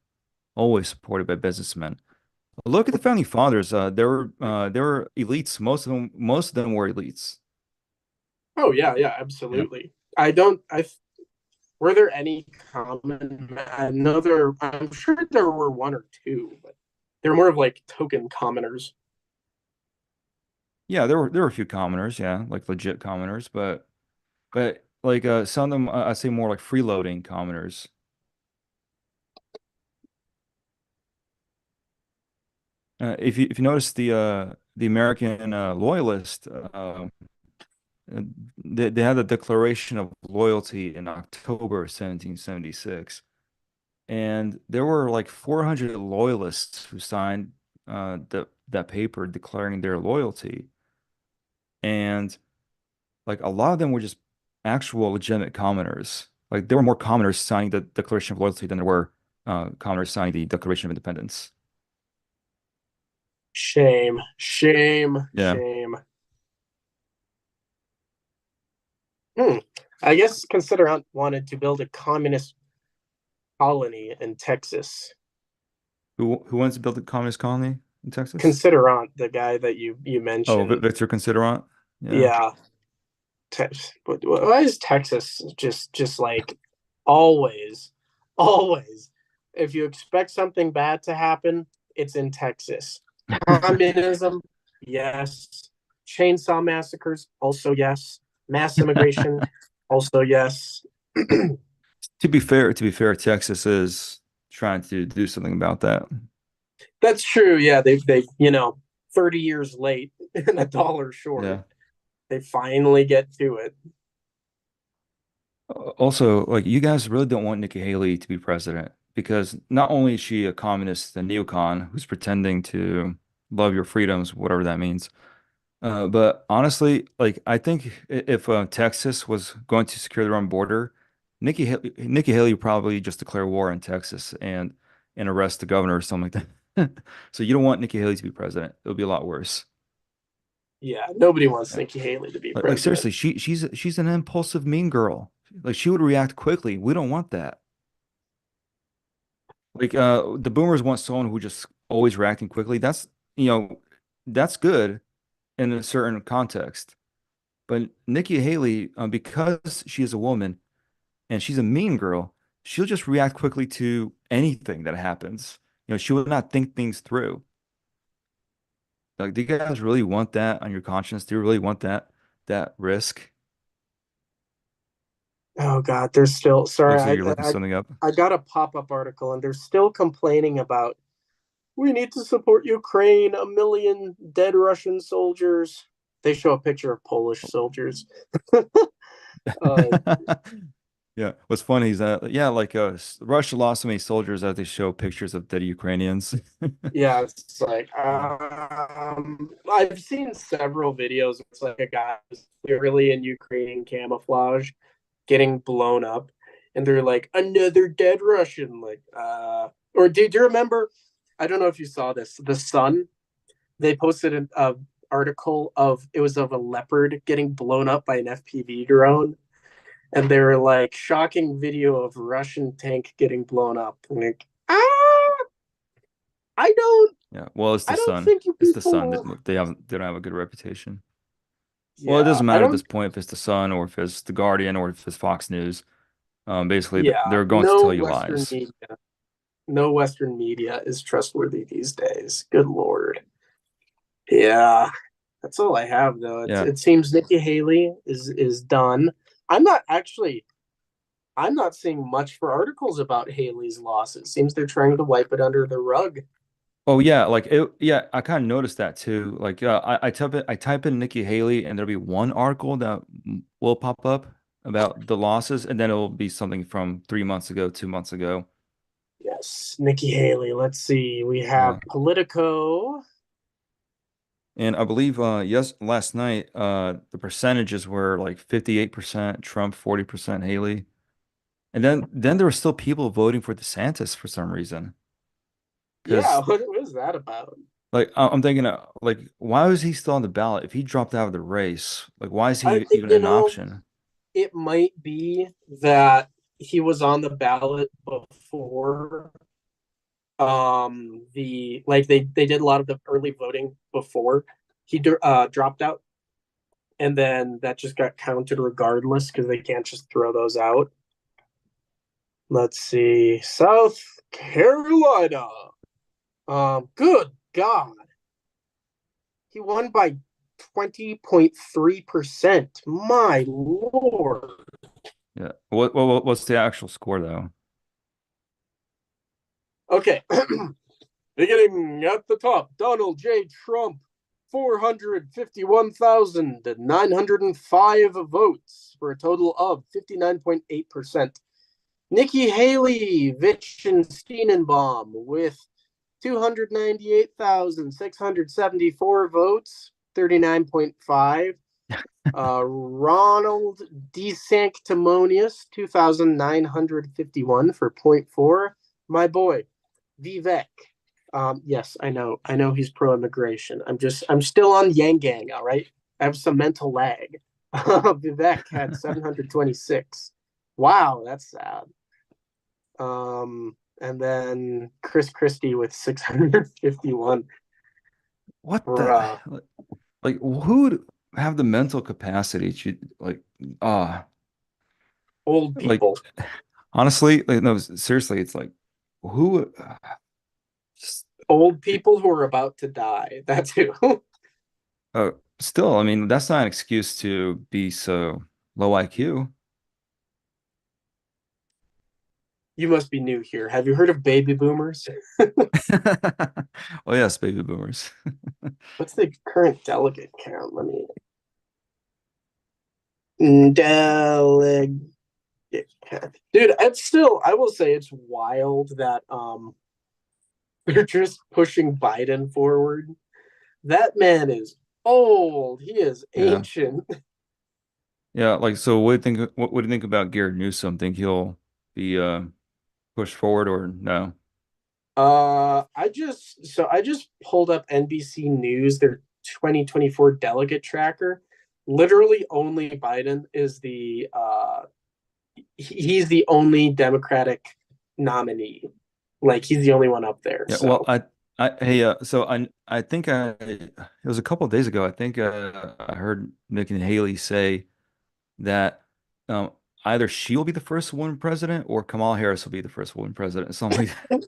always supported by businessmen. Look at the founding fathers. They were elites. Most of them were elites. Oh yeah, yeah, Yeah. absolutely. I don't I were there any common another I'm sure there were one or two, but they're more of like token commoners. Yeah, there were a few commoners, yeah, like legit commoners, but like some of them I say more like freeloading commoners. If you notice the American loyalist uh, they had the Declaration of Loyalty in October 1776. And there were like 400 loyalists who signed that paper declaring their loyalty. And like a lot of them were just actual legitimate commoners. Like there were more commoners signing the Declaration of Loyalty than there were commoners signing the Declaration of Independence. Shame, shame, Yeah. shame. Hmm. I guess Considerant wanted to build a communist colony in Texas. Who wants to build a communist colony in Texas? Considerant, the guy that you Oh, mentioned. Victor Considerant. Yeah. Yeah, why is Texas just like always, always? If you expect something bad to happen, it's in Texas. Communism, yes. Chainsaw massacres, also yes. Mass immigration, also yes. To be fair, Texas is trying to do something about that. That's true. Yeah, they've 30 years late and a dollar short. Yeah. They finally get to it. Also, like you guys really don't want Nikki Haley to be president because not only is she a communist, a neocon who's pretending to love your freedoms, whatever that means, but honestly, like I think if Texas was going to secure their own border, Nikki Haley would probably just declare war on Texas and arrest the governor or something like that. So you don't want Nikki Haley to be president. It would be a lot worse. Yeah, nobody wants Yeah. Nikki Haley to be Like president. seriously, she's an impulsive mean girl. Like she would react quickly. We don't want that. Like the boomers want someone who just always reacting quickly. That's good in a certain context. But Nikki Haley, because she is a woman and she's a mean girl, she'll just react quickly to anything that happens. She will not think things through. Like, do you guys really want that on your conscience? Do you really want that risk? Oh God, they're still sorry. Looks like you're looking something up. I got a pop up article and they're still complaining about we need to support Ukraine. A million dead Russian soldiers. They show a picture of Polish soldiers. uh, Yeah, what's funny is that yeah, like Russia lost so many soldiers that they show pictures of dead Ukrainians. Yeah, it's like I've seen several videos. It's like a guy who's clearly in Ukrainian camouflage getting blown up, and they're like another dead Russian. Like, or did you remember? I don't know if you saw this. The Sun, they posted an article of it was of a leopard getting blown up by an FPV drone, and they were like shocking video of Russian tank getting blown up. Like, I don't Yeah, well, it's I the don't sun. think you It's the sun people. that they don't have a good reputation. Well, it Yeah, doesn't I matter at this don't. point if it's the Sun or if it's the Guardian or if it's Fox News. Basically, Yeah, they're going to tell you lies. No Western media is trustworthy these days. Good Lord. Yeah, that's all I have though. Yeah. It seems Nikki Haley is done. I'm not actually. I'm not seeing much for articles about Haley's loss. It seems they're trying to wipe it under the rug. Oh yeah, like it. Yeah, I kind of noticed that too. Like, I type in Nikki Haley, and there'll be one article that will pop up about the losses, and then it'll be something from 3 months ago, 2 months ago. Yes, Nikki Haley. Let's see. We have Yeah. Politico. And I believe yes last night the percentages were like 58% Trump, 40% Haley. And then there were still people voting for DeSantis for some reason. Yeah, Because what is that about? like I'm thinking like why was he still on the ballot if he dropped out of the race? Like why is I he even you an know option? it might be that he was on the ballot before the like they did a lot of the early voting before he dropped out, and then that just got counted regardless because they can't just throw those out. Let's see, South Carolina. Good God, he won by 20.3%. My lord. Yeah. What's the actual score though? Okay. Beginning at the top, Donald J. Trump, 451,905 votes for a total of 59.8%. Nikki Haley Wittgensteinenbaum with 298,674 votes, 39.5. Ronald DeSanctimonious, 2,951 for point 0.4. My boy, Vivek. Yes, I know. I know he's pro-immigration. I'm still on Yang Gang, all right? I have some mental lag. Vivek had 726. Wow, that's sad. And then Chris Christie with 651. What the Bruh. like who would have the mental capacity to like ah Old like people. honestly like no seriously it's like who just Old people who are about to die. That's who. still I mean that's not an excuse to be so low IQ. You must be new here. Have you heard of baby boomers? Oh yes, baby boomers. What's the current delegate count? Let me. Delegate count. Dude, it's still, I will say it's wild that they're just pushing Biden forward. That man is old. He is Yeah. ancient. Yeah, like so what do you think about Garrett Newsom? Think he'll be pushed forward or no? I just pulled up NBC News, their 2024 delegate tracker. Literally only Biden is he's the only Democratic nominee. Like he's the only one up there. Yeah, well, So I hey, so I think it was a couple of days ago. I think I heard Nikki Haley say that um, either she will be the first woman president or Kamala Harris will be the first woman president, something like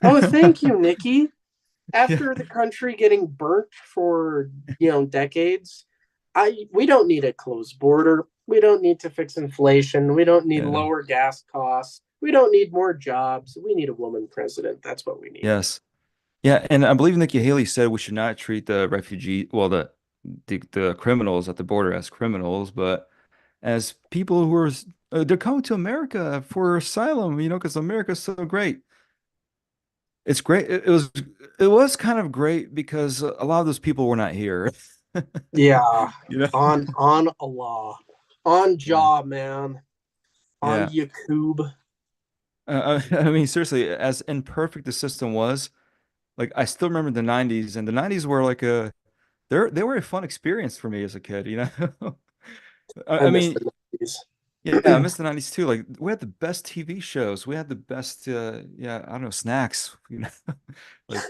oh, thank that. you, Nikki. Yeah, After the country getting burnt for decades, I we don't need a closed border. We don't need to fix inflation. We don't need yeah, lower gas costs. We don't need more jobs. We need a woman president. That's what we need. yes, yeah, and I believe Nikki Haley said we should not treat the refugee, well, the criminals at the border as criminals, but as people who are they're coming to America for asylum, because America's so great. It's great. It was kind of great because a lot of those people were not here. Yeah, You know? on Allah, on Yeah. Jah, man, on Yeah. Yakub. I mean, seriously, as imperfect the system was, like I still remember the 90s, and the 90s were like they were a fun experience for me as a kid, you know? I I miss mean, the 90s. yeah, I miss the 90s too. Like we had the best TV shows. We had the best yeah, I don't know, snacks, you know? Like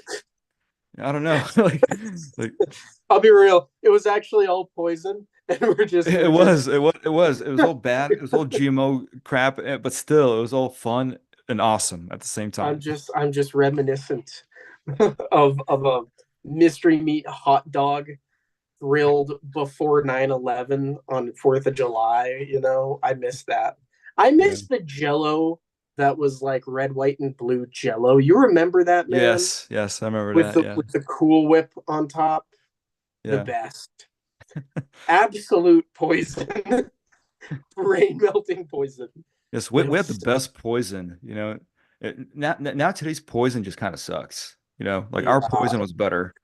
I don't know. Like I'll be real. It was actually all poison, and it we're just. was, it was, it was, it was all bad. It was all GMO crap, but still, it was all fun and awesome at the same time. I'm just reminiscent of a mystery meat hot dog grilled before 9/11 on 4th of July. I miss that. I Yeah. miss the Jello that was like red, white, and blue Jello. You remember that, man? Yes, yes, I remember With that. the Yeah, with the Cool Whip on top, the yeah. best. Absolute poison, brain melting poison. Yes, we, But it we had the was so, best poison, now today's poison just kind of sucks, like our yeah. poison was better.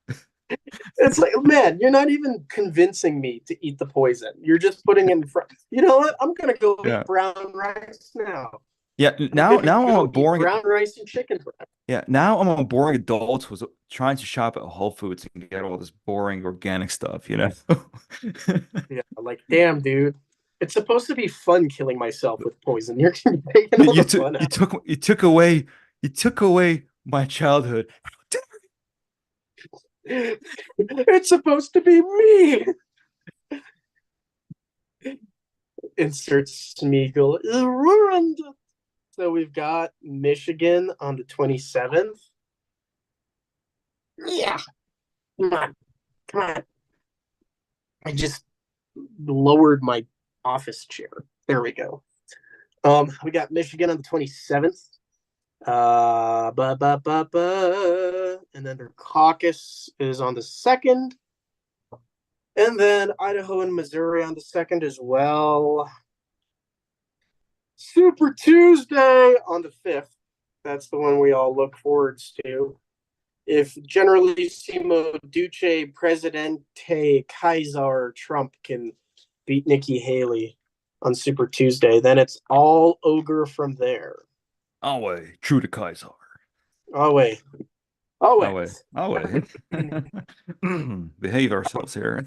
It's like, man, you're not even convincing me to eat the poison. You're just putting it in front. You know what? I'm gonna go Yeah. eat brown rice now. Yeah, I'm now gonna now I'm a go eat boring brown rice and chicken breast. yeah, now I'm a boring adult who's trying to shop at Whole Foods and get all this boring organic stuff, you know? Yeah, like damn, dude. It's supposed to be fun killing myself with poison. You're taking You, all you the took fun you out. took you took away my childhood. It's supposed to be me. Insert Smeagol is ruined. So we've got Michigan on the 27th. Yeah, come on, come on. I just lowered my office chair. There we go. We got Michigan on the 27th. And then their caucus is on the 2nd. And then Idaho and Missouri on the 2nd as well. Super Tuesday on the 5th. That's the one we all look forward to. If Generalissimo Duce Presidente Kaiser Trump can beat Nikki Haley on Super Tuesday, then it's all ogre from there. Always true to Kaiser. Oh wait, oh Always, always. wait. Behave ourselves here.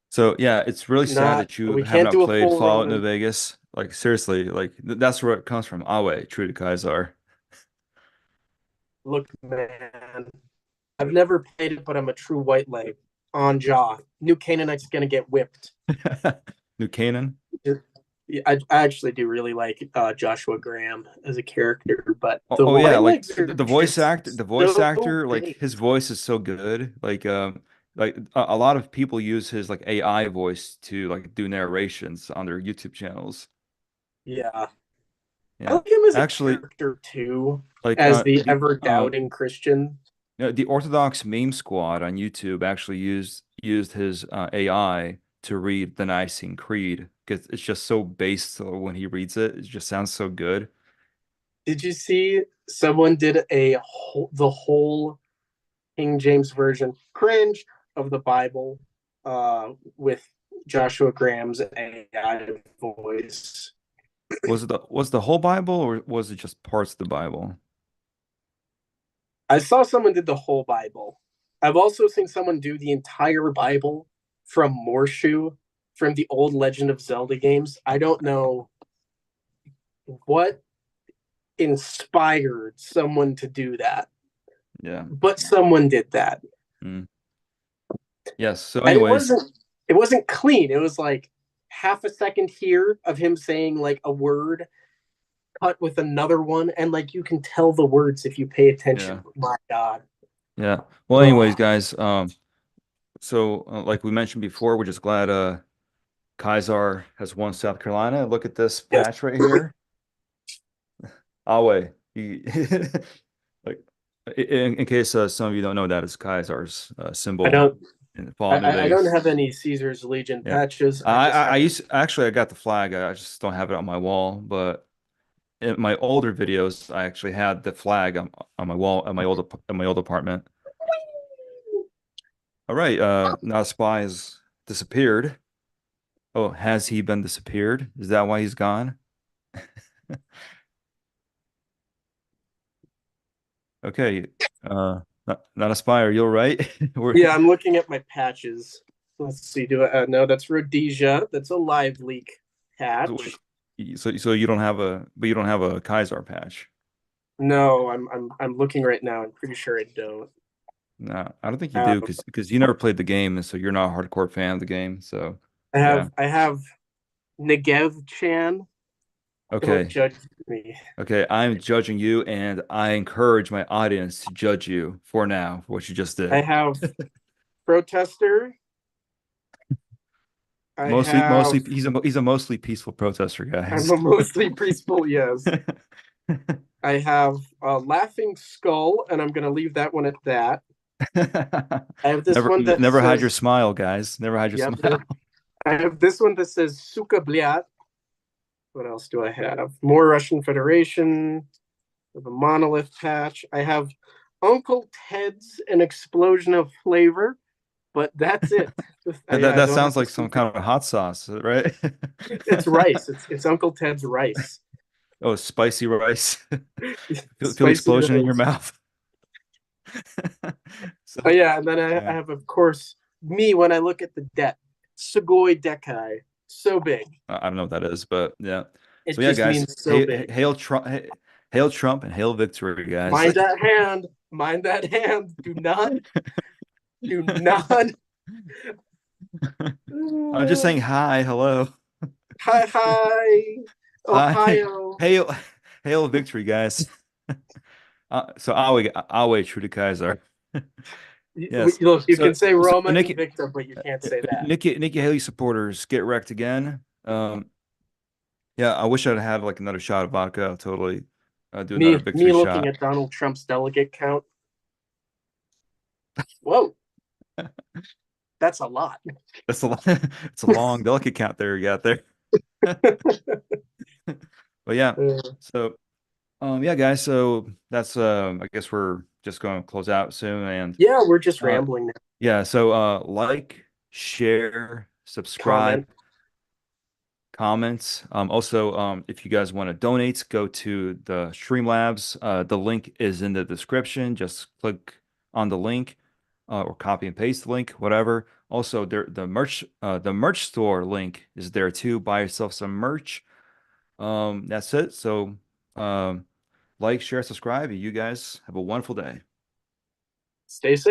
So yeah, it's really sad Not that you we have can't not do a played full Fallout New Roman. Vegas. Like seriously, like that's where it comes from. Awe, true to Kaiser. Look, man, I've never played it, but I'm a true white leg on jaw. New Canaanite's gonna get whipped. New Canaan. I actually do really like Joshua Graham as a character, but Oh, the oh yeah, white like legs are the voice just actor, so like great. his voice is so good. Like a lot of people use his like AI voice to like do narrations on their YouTube channels. Yeah, I Yeah. like him as a Actually, character too, like as the the ever doubting Christian. the Orthodox Meme Squad on YouTube actually used his AI to read the Nicene Creed because it's just so based when he reads it. It just sounds so good. Did you see someone did the whole King James version cringe of the Bible with Joshua Graham's AI voice? Was the whole Bible or was it just parts of the Bible? I saw someone did the whole Bible. I've also seen someone do the entire Bible from Morshu from the old Legend of Zelda games. I don't know what inspired someone to do that, Yeah. but someone did that. Mm. Yes. So And it anyways, wasn't it wasn't clean. It was like half a second here of him saying like a word cut with another one and like you can tell the words if you pay yeah. attention. My god. Yeah. Well, anyways, Oh, guys, so like we mentioned before, we're just glad Kaiser has won South Carolina. Look at this yes. patch right here. Awe. Like in case some of you don't know, that is Kaiser's I symbol. don't and falling in I don't Vegas. have any Caesar's Legion Yeah. patches. I just I have. used actually I got the flag. I just don't have it on my wall. But in my older videos, I actually had the flag on my wall at my old apartment. All right. Now Spy has disappeared. Oh, has he been disappeared? Is that why he's gone? Okay. Not a spy. Are you all right? We're, Yeah, I'm looking at my patches. Let's see. Do I? No, that's Rhodesia. That's a live leak so, patch. so you don't have but you don't have a Kaiser patch. No, I'm looking right now. I'm pretty sure I don't. No, I don't think you do Um, because you never played the game, and so you're not a hardcore fan of the game. So, yeah. I have Negev Chan. Don't Okay. judge me. Okay. I'm judging you, and I encourage my audience to judge you for now for what you just I did. have Protester. I Mostly, have. he's a mostly peaceful protester, I'm guys. a mostly peaceful. Yes. I have a Laughing Skull, and I'm gonna leave that one at that. I have this one that Never hide your says. smile, guys. Never hide your Yep. smile. I have this one that says Suka Bliat. What else do I have? More Russian Federation with a monolith patch. I have Uncle Ted's An Explosion of Flavor, but that's it. I That don't have sounds the like some super. kind of hot sauce, right? It's rice. It's Uncle Ted's rice. Oh, spicy rice. Feel the Spicy explosion in your rice. mouth. Oh So, yeah, and then I yeah. have, of course, me when I look at the deck. Sugoi Dekai. So big. I don't know what that is, but yeah. It So yeah, just guys, means so big. Hail Trump, and hail victory, guys. Mind that hand. Mind that hand. Do not. I'm just saying hi, hello. Hi, hi, Hi, Ohio. hail, hail victory, guys. So Awe true to Kaiser. Yes. Look, you can say So Roma Nikki, Invicta, but you can't say that. Nikki Haley supporters get wrecked again. Yeah, I wish I'd had like another shot of vodka. I'll totally do another Me victory looking shot. at Donald Trump's delegate count. Whoa, that's a lot. That's a it's a long, delicate count there you got there. But yeah, Uh, so yeah, guys. So that's I guess we're just going to close out soon, and yeah, we're just uh, rambling now. yeah. So like, share, subscribe, Comment. comments. Also, if you guys want to donate, go to the Streamlabs. The link is in the description. Just click on the link, or copy and paste the link, whatever. Also, there the merch store link is there too. Buy yourself some merch. That's it. So, like, share, subscribe. You guys have a wonderful day. Stay safe.